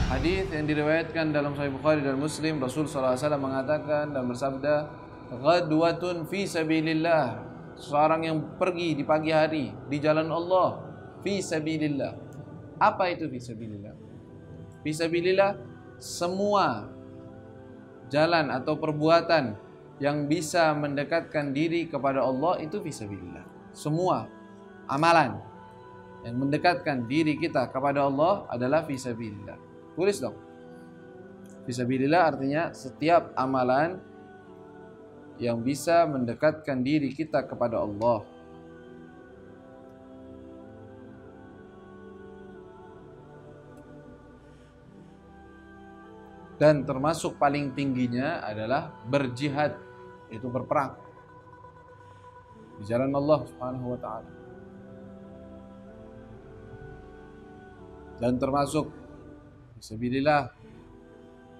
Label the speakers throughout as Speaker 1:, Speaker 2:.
Speaker 1: Hadis yang diriwayatkan dalam Sahih Bukhari dan Muslim, Rasul sallallahu alaihi wasallam mengatakan dan bersabda, "Ghadwatun fi sabilillah." Seorang yang pergi di pagi hari di jalan Allah, fi sabilillah. Apa itu fi sabilillah? Fi sabilillah semua jalan atau perbuatan yang bisa mendekatkan diri kepada Allah itu fi sabilillah. Semua amalan yang mendekatkan diri kita kepada Allah adalah fi sabilillah. Tulis dong. Fisabilillah artinya setiap amalan yang bisa mendekatkan diri kita kepada Allah. Dan termasuk paling tingginya adalah berjihad, yaitu berperang di jalan Allah Subhanahu wa taala. Dan termasuk fisabilillah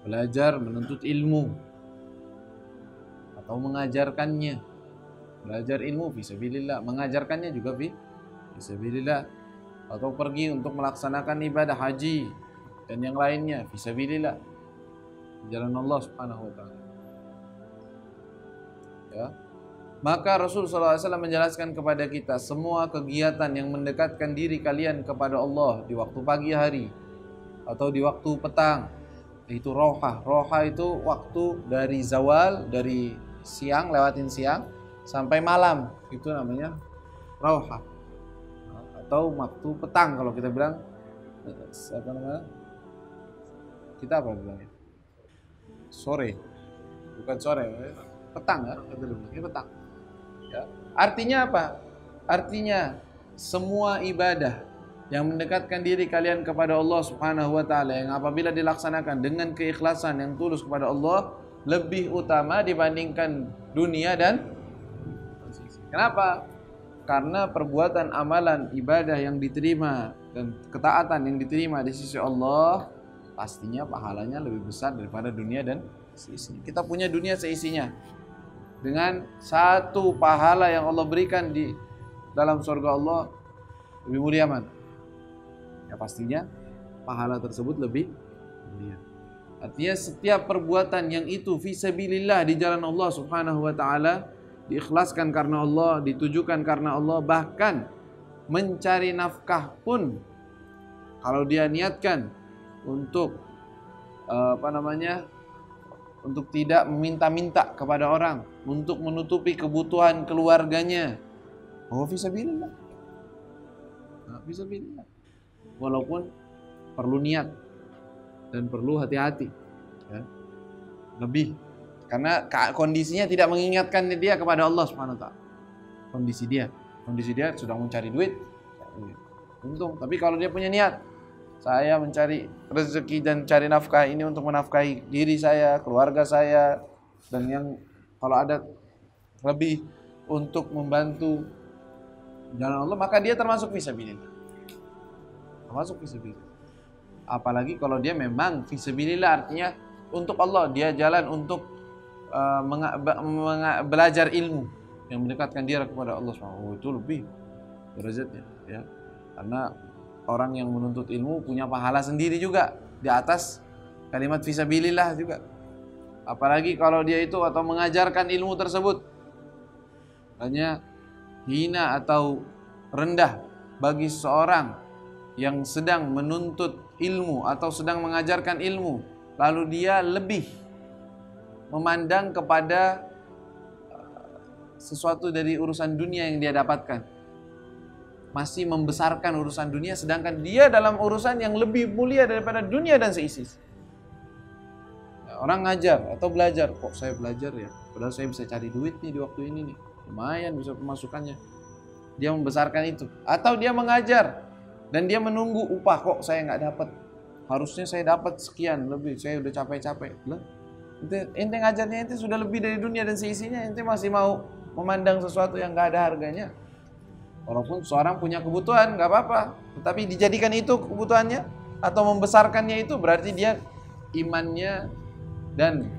Speaker 1: belajar menuntut ilmu atau mengajarkannya. Belajar ilmu fisabilillah, mengajarkannya juga fisabilillah, atau pergi untuk melaksanakan ibadah haji dan yang lainnya fisabilillah di jalan Allah Subhanahu wa taala. Ya. Maka Rasul sallallahu alaihi wasallam menjelaskan kepada kita semua kegiatan yang mendekatkan diri kalian kepada Allah di waktu pagi hari atau di waktu petang, itu roha. Roha itu waktu dari zawal, dari siang, lewatin siang sampai malam, itu namanya roha. Atau waktu petang kalau kita bilang, apa namanya? Kita apa bilangnya? Sore, bukan sore, petang ya, ini petang. Ya. Artinya apa? Artinya semua ibadah yang mendekatkan diri kalian kepada Allah Subhanahu wa taala, yang apabila dilaksanakan dengan keikhlasan yang tulus kepada Allah, lebih utama dibandingkan dunia dan kenapa? Karena perbuatan amalan ibadah yang diterima dan ketaatan yang diterima di sisi Allah pastinya pahalanya lebih besar daripada dunia dan seisinya. Kita punya dunia seisinya dengan satu pahala yang Allah berikan di dalam surga Allah lebih mulia mana? Ya pastinya pahala tersebut lebih mulia. Artinya setiap perbuatan yang itu fisabilillah di jalan Allah Subhanahu wa taala, diikhlaskan karena Allah, ditujukan karena Allah, bahkan mencari nafkah pun kalau dia niatkan untuk untuk tidak meminta-minta kepada orang, untuk menutupi kebutuhan keluarganya, oh fisabilillah. Nah, fisabilillah. Walaupun perlu niat dan perlu hati-hati, ya. Lebih karena kondisinya tidak mengingatkan dia kepada Allah Subhanahu wa taala. Kondisi dia sudah mencari duit, untung. Tapi kalau dia punya niat, saya mencari rezeki dan cari nafkah ini untuk menafkahi diri saya, keluarga saya, dan yang kalau ada lebih untuk membantu jalan Allah, maka dia termasuk fisabilillah. Termasuk fisabilillah. Apalagi kalau dia memang fisabilillah, artinya untuk Allah, dia jalan untuk belajar ilmu yang mendekatkan dia kepada Allah SWT. Itu lebih derajatnya, ya. Karena orang yang menuntut ilmu punya pahala sendiri juga di atas kalimat fisabilillah juga. Apalagi kalau dia itu atau mengajarkan ilmu tersebut, hanya hina atau rendah bagi seorang yang sedang menuntut ilmu atau sedang mengajarkan ilmu, lalu dia lebih memandang kepada sesuatu dari urusan dunia yang dia dapatkan, masih membesarkan urusan dunia, sedangkan dia dalam urusan yang lebih mulia daripada dunia dan seisi. Orang ngajar atau belajar, kok saya belajar ya, padahal saya bisa cari duit nih di waktu ini nih, lumayan bisa pemasukannya. Dia membesarkan itu. Atau dia mengajar dan dia menunggu upah, kok saya nggak dapat, harusnya saya dapat sekian lebih, saya udah capek-capek. Lah, ente ngajarnya ente sudah lebih dari dunia dan seisinya, ente masih mau memandang sesuatu yang nggak ada harganya. Walaupun seorang punya kebutuhan, nggak apa-apa, tetapi dijadikan itu kebutuhannya atau membesarkannya, itu berarti dia imannya dan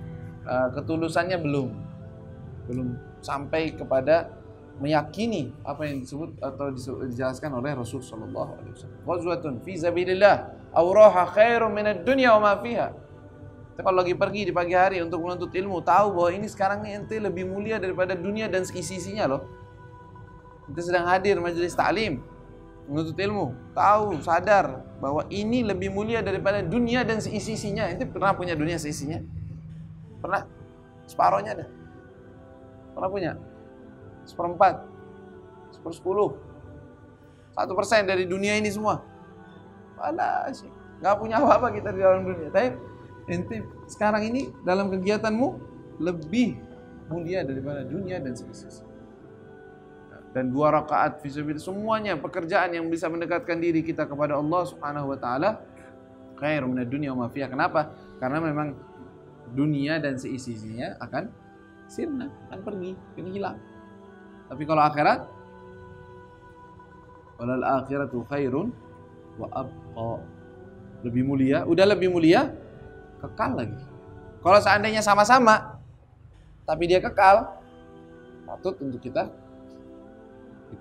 Speaker 1: ketulusannya belum sampai kepada meyakini apa yang disebut atau dijelaskan oleh Rasul sallallahu alaihi wasallam. Ghazwatun fi sabilillah aw raha khairum minad dunya wa ma fiha. Kita kalau lagi pergi di pagi hari untuk menuntut ilmu, tahu bahwa ini sekarang ente lebih mulia daripada dunia dan seisi-isinya loh. Kita sedang hadir majelis taklim menuntut ilmu, tahu, sadar bahwa ini lebih mulia daripada dunia dan seisi-isinya. Ente pernah punya dunia seisinya? Pernah? Separohnya ada? Pernah punya? 1/4, 1/10, 1% dari dunia ini semua. Walah sih, nggak punya apa-apa kita di dalam dunia. Tapi ente sekarang ini dalam kegiatanmu lebih mulia daripada dunia dan seisi. Dan 2 rakaat fisabilillah, semuanya pekerjaan yang bisa mendekatkan diri kita kepada Allah Subhanahu wa taala khairun minad dunya wa ma fiha. Kenapa? Karena memang dunia dan seisi-isinya akan sirna, akan pergi, akan hilang. Tapi kalau akhirat, walal akhiratu khairun wa abqa. Lebih mulia, udah lebih mulia, kekal lagi. Kalau seandainya sama-sama, tapi dia kekal, patut untuk kita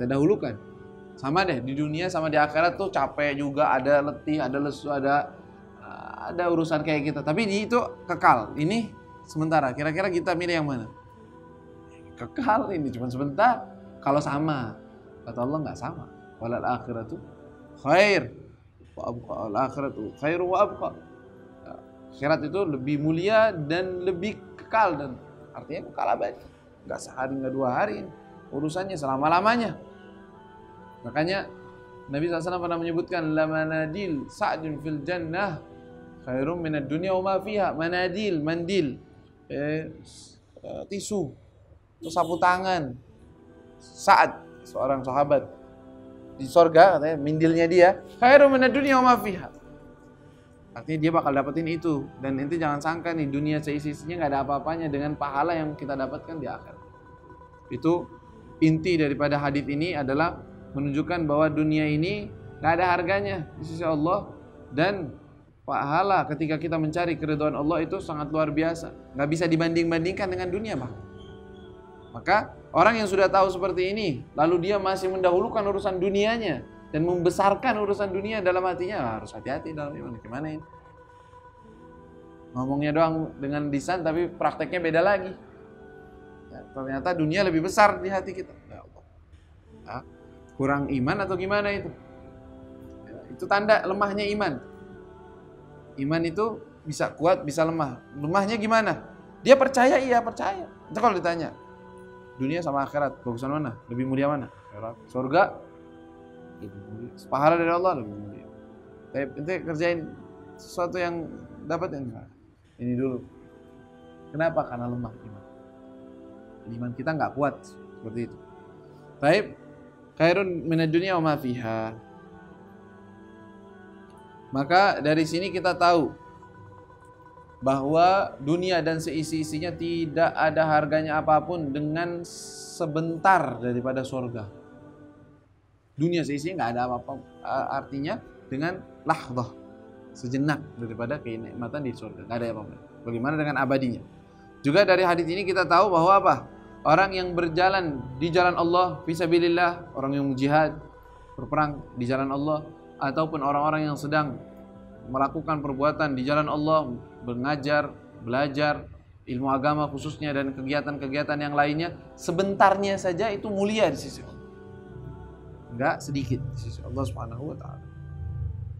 Speaker 1: dahulukan. Sama deh, di dunia sama di akhirat tuh capek juga, ada letih, ada lesu, ada urusan kayak kita. Tapi di itu kekal. Ini sementara. Kira-kira kita milih yang mana? Kekal, ini cuma sebentar. Kalau sama, kata Allah nggak sama. Walal akhiratu khair wa abqa. Al akhiratu khair wa abqa. Akhirat itu lebih mulia dan lebih kekal, dan artinya kekal abadi. Nggak sehari, nggak 2 hari. Urusannya selama-lamanya. Makanya Nabi SAW pernah menyebutkan la manadil sa'dun fil jannah khairum minad dunya wa ma fiha. Manadil, mandil, tisu, atau sapu tangan. Sa'ad, seorang sahabat di sorga, katanya mindilnya dia khairum minad dunya wa ma fiha. Artinya dia bakal dapetin itu. Dan ente jangan sangka nih dunia seisi-isinya nggak ada apa-apanya dengan pahala yang kita dapatkan di akhirat. Itu inti daripada hadis ini adalah menunjukkan bahwa dunia ini nggak ada harganya di sisi Allah, dan pahala ketika kita mencari keridhaan Allah itu sangat luar biasa, nggak bisa dibanding-bandingkan dengan dunia, Bang. Maka orang yang sudah tahu seperti ini, lalu dia masih mendahulukan urusan dunianya dan membesarkan urusan dunia dalam hatinya, harus hati-hati dalam iman. Gimana ini? Ngomongnya doang dengan lisan, tapi prakteknya beda lagi. Ya, ternyata dunia lebih besar di hati kita. Ya Allah. Ya, kurang iman atau gimana itu? Ya, itu tanda lemahnya iman. Iman itu bisa kuat, bisa lemah. Lemahnya gimana? Dia percaya, iya percaya. Itu kalau ditanya, dunia sama akhirat, bagusan mana? Lebih mulia mana? Surga lebih mulia. Pahala dari Allah lebih mulia. Tapi ente kerjain sesuatu yang dapat ini dulu. Kenapa? Karena lemah iman. Iman kita nggak kuat seperti itu. Baik, khairun minad dunya wa ma fiha. Maka dari sini kita tahu bahwa dunia dan seisi-isinya tidak ada harganya apapun dengan sebentar daripada surga. Dunia seisinya nggak ada apa-apa, artinya dengan lahdah, sejenak daripada kenikmatan di surga, nggak ada apa-apa. Bagaimana dengan abadinya? Juga dari hadis ini kita tahu bahwa apa? Orang yang berjalan di jalan Allah fisabilillah, orang yang jihad, berperang di jalan Allah, ataupun orang-orang yang sedang melakukan perbuatan di jalan Allah, mengajar, belajar ilmu agama khususnya, dan kegiatan-kegiatan yang lainnya, sebentarnya saja itu mulia di sisi Allah. Enggak sedikit di sisi Allah Subhanahu wa taala.